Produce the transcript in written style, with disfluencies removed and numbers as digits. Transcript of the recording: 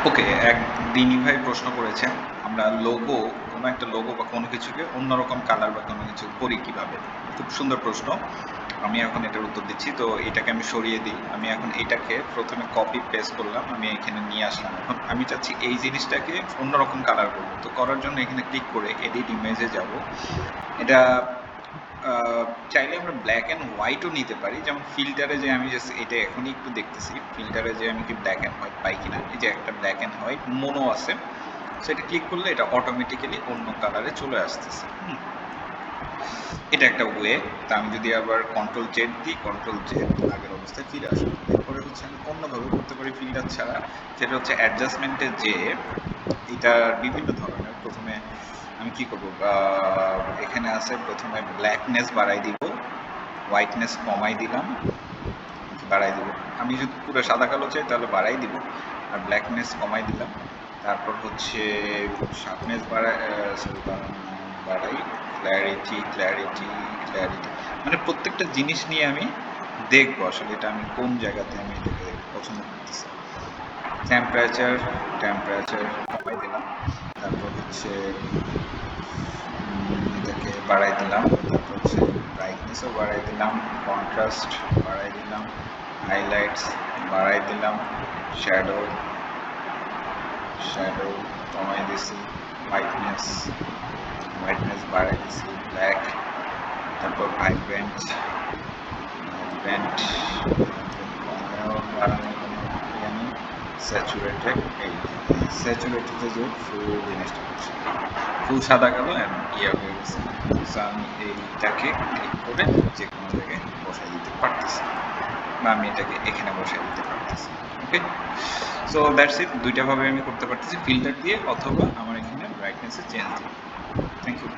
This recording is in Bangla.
ওকে, এক দিনী ভাই প্রশ্ন করেছেন, আমরা লোগো, কোনো একটা লোগো বা কোনো কিছুকে অন্যরকম কালার বা কোনো কিছু করি কিভাবে? খুব সুন্দর প্রশ্ন। আমি এখন এটার উত্তর দিচ্ছি। তো এটাকে আমি সরিয়ে দিই। আমি এখন এটাকে প্রথমে কপি পেস্ট করলাম, আমি এখানে নিয়ে আসলাম। এখন আমি চাচ্ছি এই জিনিসটাকে অন্যরকম কালার করব। তো করার জন্য এখানে ক্লিক করে এডিট ইমেজে যাব। এটা চাইলে আমরা ব্ল্যাক অ্যান্ড হোয়াইটও নিতে পারি, যেমন ফিল্টারে যে আমি জাস্ট এটা এখনই একটু দেখতেছি ফিল্টারে যে আমি কি ব্ল্যাক অ্যান্ড হোয়াইট পাই কিনা। এই যে একটা ব্ল্যাক অ্যান্ড হোয়াইট মোনো আছে, সেটা ক্লিক করলে এটা অটোমেটিক্যালি অন্য কালারে চলে আসতেছে। এটা একটা ওয়ে। তা আমি যদি আবার কন্ট্রোল জেড দিই, কন্ট্রোল জেড আগের অবস্থায় ফিরে আসবে। এরপরে হচ্ছে আমি অন্যভাবে করতে পারি ফিল্টার ছাড়া, সেটা হচ্ছে অ্যাডজাস্টমেন্টে যে এটার বিভিন্ন ধরনের। প্রথমে আমি কি করব, এখানে আছে প্রথমে ব্ল্যাকনেস বাড়াই দিব, হোয়াইটনেস কমাই দিলাম, বাড়াই দিব। আমি যদি পুরো সাদা কালো চাই তাহলে বাড়াই দিব, আর ব্ল্যাকনেস কমাই দিলাম। তারপর হচ্ছে শার্পনেস বাড়াই, সরি বাড়াই, ক্ল্যারিটি ক্ল্যারিটি ক্ল্যারিটি, মানে প্রত্যেকটা জিনিস নিয়ে আমি দেখবো আসলে এটা আমি কোন জায়গাতে আমি এটাকে পছন্দ করতেছি। টেম্পারেচার টেম্পারেচার কমাই দিলাম। তারপর হচ্ছে এটাকে বাড়াই দিলাম। তারপর হচ্ছে ব্রাইটনেসও বাড়াই দিলাম, কন্ট্রাস্ট বাড়াই দিলাম, হাইলাইটস বাড়াই দিলাম, শ্যাডো শ্যাডো কমাই দিছি, হোয়াইটনেস হোয়াইটনেস বাড়াই দিছি, ব্ল্যাক। তারপর ভাইব্রেন্ট ভাইব্রেন্ট কমায়ও বাড়ানোর কোনো ইয়ে নেই। স্যাচুরেটেড, এই স্যাচুরেটেডে যে ফুল জিনিসটা হচ্ছে ফুল সাদা কালো অ্যান্ড ইয়ে হয়ে গেছে। সো আমি এইটাকে ক্লিক করে যে কোনো জায়গায় বসাই দিতে পারতেছি, বা আমি এটাকে এখানে বসাই দিতে পারতেছি। ওকে, সো দ্যাটস ইট। দুইটা ভাবে আমি করতে পারতেছি, ফিল্টার দিয়ে অথবা আমার এখানে ব্রাইটনেসে চেঞ্জ দিয়ে। Thank you.